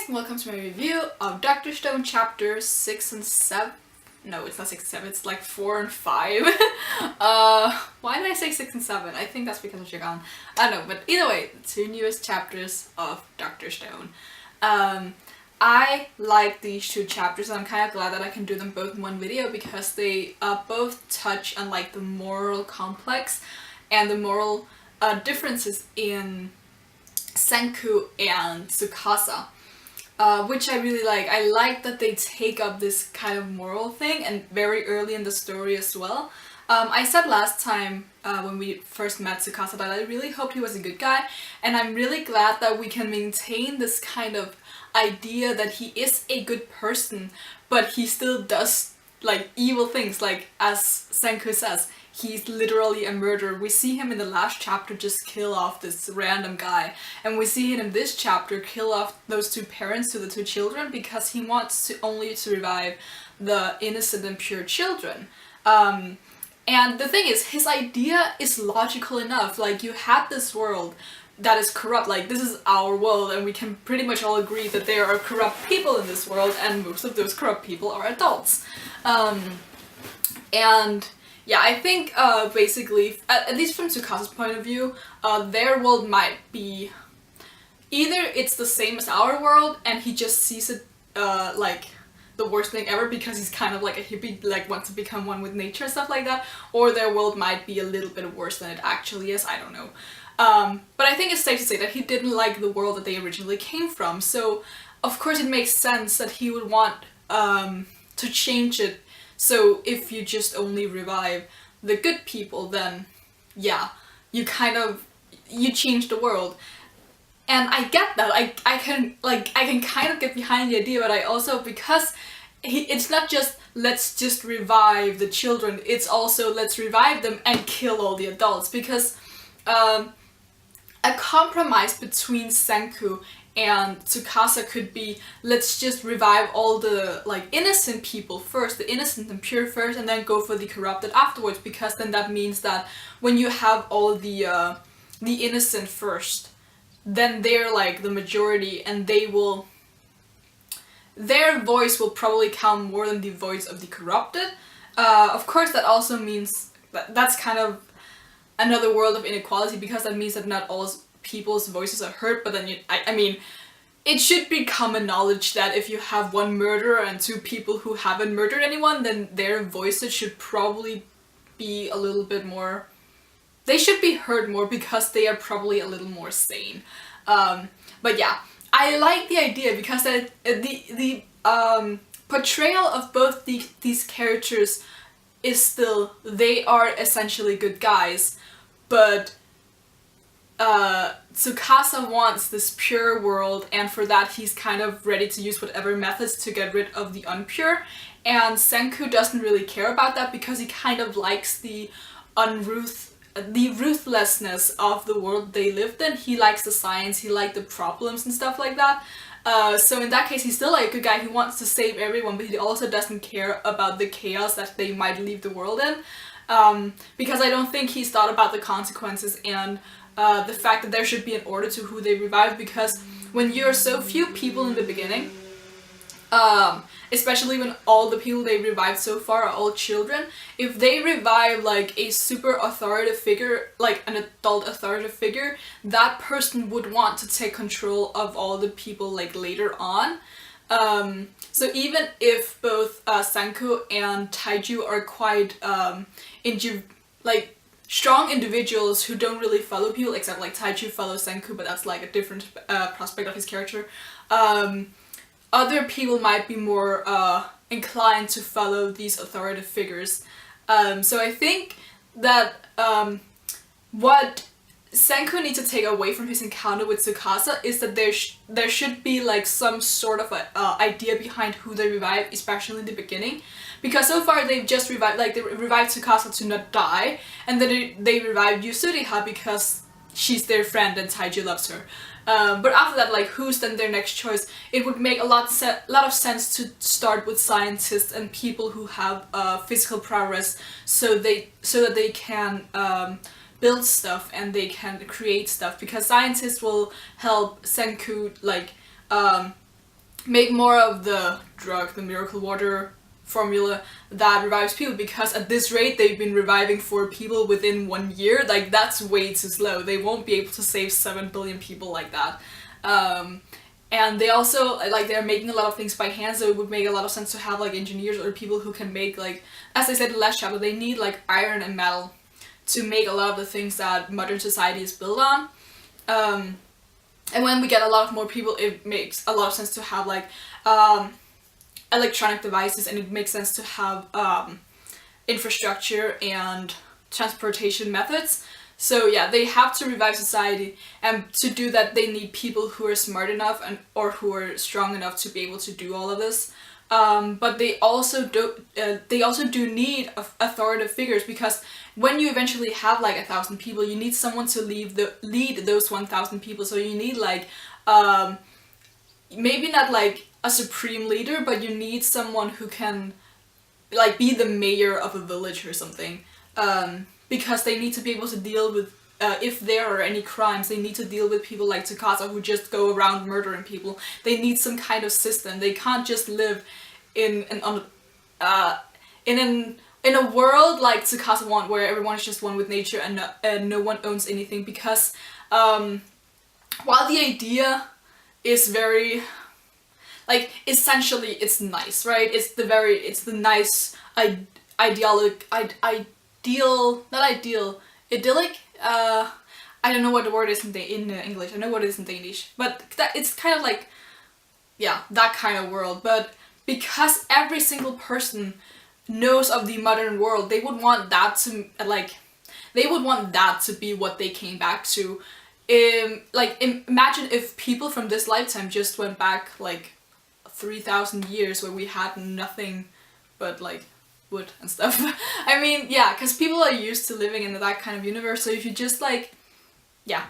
and welcome to my review of Dr. Stone chapters 6 and 7. No, it's not 6 and 7, it's like 4 and 5. Why did I say 6 and 7? I think that's because of Shagan. I don't know, but either way, the two newest chapters of Dr. Stone. I like these two chapters and I'm kind of glad that I can do them both in one video because they both touch on like the moral complex and the moral differences in Senku and Tsukasa. Which I really like. I like that they take up this kind of moral thing, and very early in the story as well. I said last time when we first met Tsukasa that I really hoped he was a good guy, and I'm really glad that we can maintain this kind of idea that he is a good person, but he still does like evil things, like as Senku says. He's literally a murderer. We see him in the last chapter just kill off this random guy, and we see him in this chapter kill off those two parents to the two children because he wants to only to revive the innocent and pure children. And the thing is, his idea is logical enough. Like, you have this world that is corrupt, like this is our world, and we can pretty much all agree that there are corrupt people in this world, and most of those corrupt people are adults. And yeah, I think basically, at least from Tsukasa's point of view, their world might be either it's the same as our world and he just sees it like the worst thing ever because he's kind of like a hippie, like wants to become one with nature and stuff like that, or their world might be a little bit worse than it actually is, I don't know. But I think it's safe to say that he didn't like the world that they originally came from, so of course it makes sense that he would want to change it. So if you just only revive the good people, then yeah, you change the world. And I get that. I can kind of get behind the idea, but I also, because it's not just let's just revive the children, it's also let's revive them and kill all the adults, because a compromise between Senku and Tsukasa could be, let's just revive all the like innocent people first, the innocent and pure first, and then go for the corrupted afterwards, because then that means that when you have all the innocent first, then they're like the majority and their voice will probably count more than the voice of the corrupted. Of course that also means that's kind of another world of inequality, because that means that not all people's voices are heard, but then I mean, it should be common knowledge that if you have one murderer and two people who haven't murdered anyone, then their voices should probably be a little bit more, they should be heard more because they are probably a little more sane. But yeah, I like the idea because the portrayal of both these characters is still, they are essentially good guys, but Tsukasa wants this pure world, and for that he's kind of ready to use whatever methods to get rid of the unpure, and Senku doesn't really care about that because he kind of likes the ruthlessness of the world they lived in. He likes the science, he likes the problems and stuff like that. So in that case, he's still like a good guy. He wants to save everyone, but he also doesn't care about the chaos that they might leave the world in. Because I don't think he's thought about the consequences and the fact that there should be an order to who they revive, because when you're so few people in the beginning, especially when all the people they revived so far are all children, if they revive like a super authoritative figure, like an adult authoritative figure, that person would want to take control of all the people like later on. So even if both Senku and Taiju are quite strong individuals who don't really follow people, except like Taiju follows Senku, but that's like a different prospect of his character. Other people might be more inclined to follow these authoritative figures. So I think that what Senku needs to take away from his encounter with Tsukasa is that there should be like some sort of idea behind who they revive, especially in the beginning. Because so far they've just revived, like they revived Tsukasa to not die, and then they revived Yusuriha because she's their friend and Taiju loves her. But after that, like, who's then their next choice? It would make a lot of sense to start with scientists and people who have physical prowess, so that they can build stuff and they can create stuff, because scientists will help Senku like make more of the drug, the miracle water formula that revives people, because at this rate they've been reviving 4 people within 1 year. Like, that's way too slow. They won't be able to save 7 billion people like that. And they also, like, they're making a lot of things by hand, so it would make a lot of sense to have, like, engineers or people who can make, like, as I said in the last chapter, they need, like, iron and metal to make a lot of the things that modern society is built on. And when we get a lot of more people, it makes a lot of sense to have, like, electronic devices, and it makes sense to have infrastructure and transportation methods. So yeah, they have to revive society, and to do that they need people who are smart enough and or who are strong enough to be able to do all of this. But they also do need authoritative figures, because when you eventually have like 1,000 people, you need someone to lead those 1,000 people. So you need like maybe not like a supreme leader, but you need someone who can like be the mayor of a village or something. Because they need to be able to deal with, if there are any crimes, they need to deal with people like Tsukasa who just go around murdering people. They need some kind of system. They can't just live in a world like Tsukasa want, where everyone is just one with nature and no one owns anything. Because while the idea is very, like, essentially it's nice, right? It's the nice idyllic. I don't know what the word is in English. I know what it is in Danish, but it's kind of like, yeah, that kind of world. But because every single person knows of the modern world, they would want that to be what they came back to. Imagine if people from this lifetime just went back like 3,000 years where we had nothing but like wood and stuff. I mean, yeah, because people are used to living in that kind of universe, so if you just like, yeah,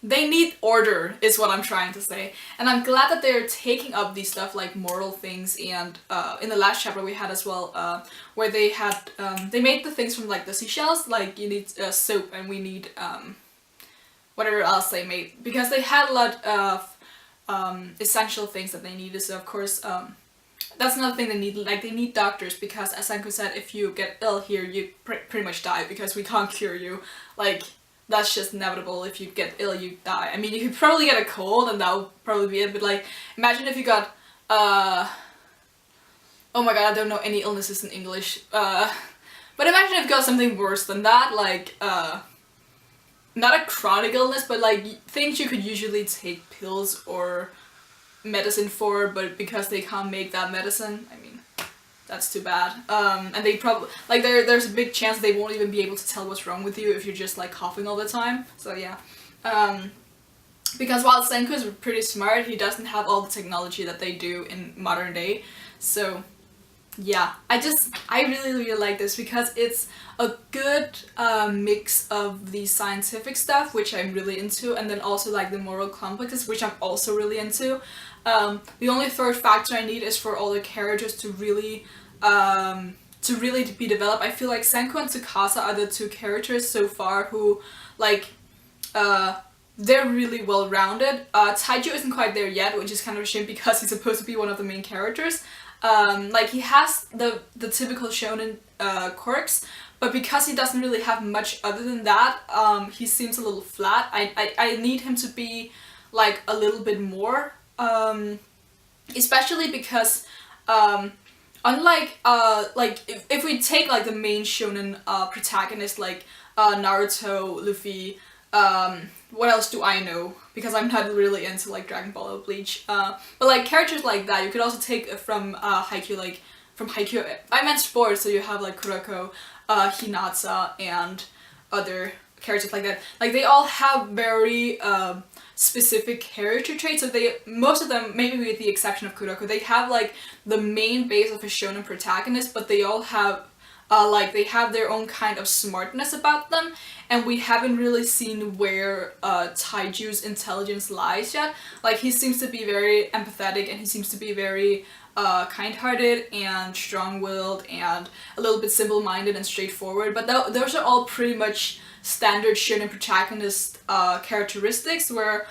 they need order is what I'm trying to say. And I'm glad that they're taking up these stuff like moral things, and in the last chapter we had as well, where they had, they made the things from like the seashells, like you need soap, and we need whatever else they made, because they had a lot of essential things that they needed. So of course, that's another thing they need. Like, they need doctors, because as Senku said, if you get ill here, you pretty much die, because we can't cure you. Like, that's just inevitable. If you get ill, you die. I mean, you could probably get a cold, and that would probably be it, but like, imagine if you got, oh my god, I don't know any illnesses in English, but imagine if you got something worse than that, like, not a chronic illness, but like, things you could usually take pills or medicine for, but because they can't make that medicine, I mean, that's too bad. And they probably, like, there's a big chance they won't even be able to tell what's wrong with you if you're just like coughing all the time. So yeah, because while Senku is pretty smart, he doesn't have all the technology that they do in modern day. So yeah, I really like this, because it's a good mix of the scientific stuff, which I'm really into, and then also like the moral complexes, which I'm also really into. The only third factor I need is for all the characters to really be developed. I feel like Senku and Tsukasa are the 2 characters so far who, like, they're really well rounded. Taiju isn't quite there yet, which is kind of a shame, because he's supposed to be one of the main characters. Like, he has the typical shonen quirks, but because he doesn't really have much other than that, he seems a little flat. I need him to be like a little bit more, especially because unlike like if we take like the main shonen protagonist like Naruto, Luffy, what else do I know? Because I'm not really into like Dragon Ball or Bleach. But like characters like that, you could also take from Haikyuu, like from Haikyuu. I meant sports, so you have like Kuroko, Hinata, and other characters like that. Like, they all have very specific character traits. So most of them, maybe with the exception of Kuroko, they have like the main base of a shonen protagonist, but they all have like, they have their own kind of smartness about them, and we haven't really seen where Taiju's intelligence lies yet. Like, he seems to be very empathetic, and he seems to be very kind-hearted and strong-willed and a little bit simple-minded and straightforward, but those are all pretty much standard shonen protagonist characteristics, where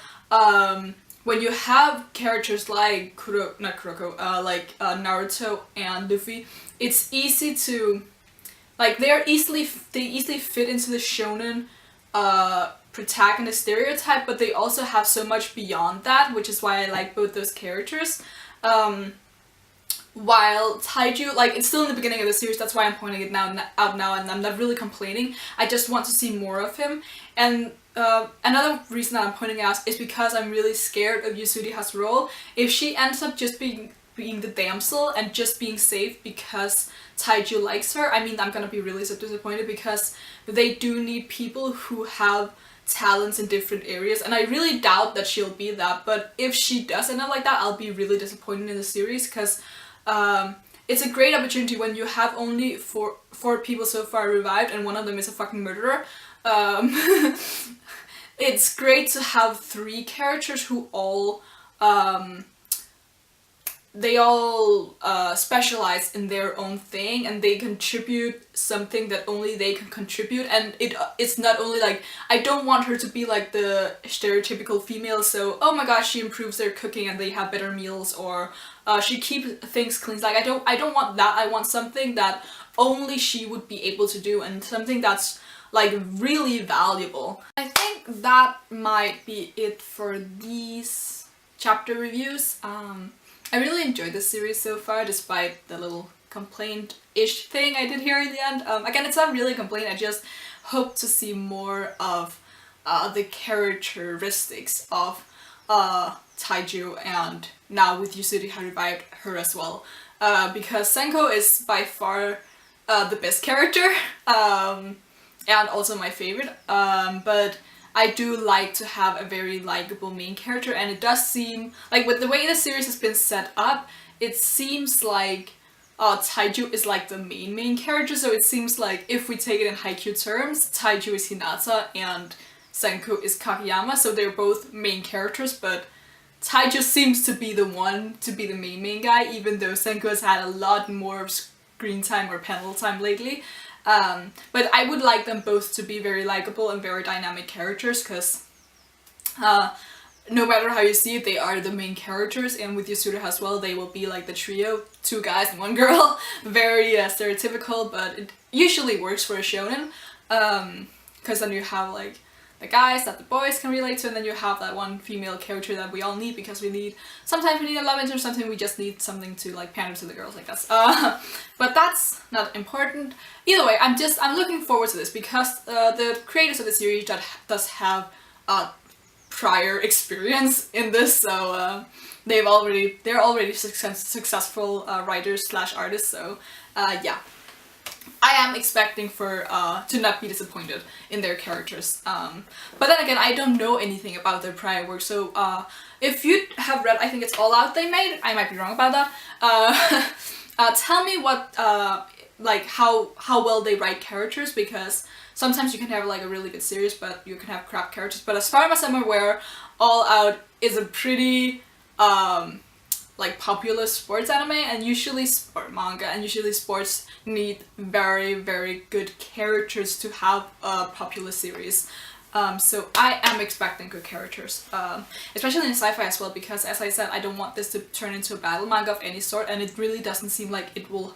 when you have characters like Naruto and Luffy, it's easy to, like, they easily fit into the shonen protagonist stereotype, but they also have so much beyond that, which is why I like both those characters. While Taiju, like, it's still in the beginning of the series, that's why I'm pointing it out now, and I'm not really complaining. I just want to see more of him. And another reason that I'm pointing out is because I'm really scared of Yasudiri's role. If she ends up just being the damsel and just being safe because Taiju likes her, I mean, I'm gonna be really so disappointed, because they do need people who have talents in different areas, and I really doubt that she'll be that, but if she does end up like that, I'll be really disappointed in the series, because it's a great opportunity when you have only four people so far revived and one of them is a fucking murderer. It's great to have 3 characters who all specialize in their own thing, and they contribute something that only they can contribute, and it's not only like, I don't want her to be like the stereotypical female, so oh my gosh, she improves their cooking and they have better meals, or she keeps things clean. Like, I don't want that. I want something that only she would be able to do, and something that's like really valuable. I think that might be it for these chapter reviews. I really enjoyed this series so far, despite the little complaint-ish thing I did here in the end. Again, it's not really a complaint, I just hope to see more of the characteristics of Taiju, and now with Yasudiri revived, her as well. Because Senko is by far the best character, and also my favorite, but I do like to have a very likable main character, and it does seem like, with the way the series has been set up, it seems like Taiju is like the main character, so it seems like, if we take it in Haikyuu terms, Taiju is Hinata and Senko is Kageyama, so they're both main characters, but Taiju seems to be the one to be the main guy, even though Senko has had a lot more screen time or panel time lately. But I would like them both to be very likable and very dynamic characters, because no matter how you see it, they are the main characters, and with Yasudiri as well, they will be like the trio, 2 guys and 1 girl. Very stereotypical, but it usually works for a shonen, because then you have like the guys that the boys can relate to, and then you have that one female character that we all need, because sometimes we need a love interest, sometimes we just need something to like pander to the girls, like that. But that's not important. Either way, I'm looking forward to this, because the creators of the series does have prior experience in this, so they're already successful writers / artists, so yeah. I am expecting to not be disappointed in their characters. But then again, I don't know anything about their prior work, so if you have read, I think it's All Out they made, I might be wrong about that, tell me what, like, how well they write characters, because sometimes you can have like a really good series, but you can have crap characters. But as far as I'm aware, All Out is a pretty like popular sports anime, and usually sport manga, and usually sports need very, very good characters to have a popular series. So I am expecting good characters, especially in sci-fi as well, because as I said, I don't want this to turn into a battle manga of any sort, and it really doesn't seem like it will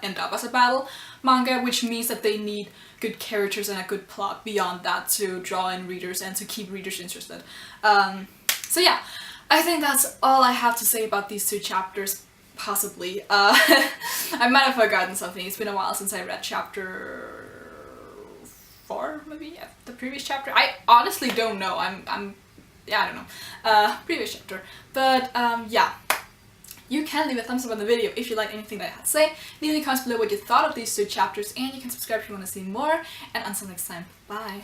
end up as a battle manga, which means that they need good characters and a good plot beyond that to draw in readers and to keep readers interested. So yeah, I think that's all I have to say about these 2 chapters, possibly. I might have forgotten something. It's been a while since I read chapter 4, maybe? Yeah, the previous chapter? I honestly don't know. Yeah, I don't know. Previous chapter. But yeah. You can leave a thumbs up on the video if you like anything that I had to say. Leave in the comments below what you thought of these 2 chapters, and you can subscribe if you want to see more. And until next time, bye!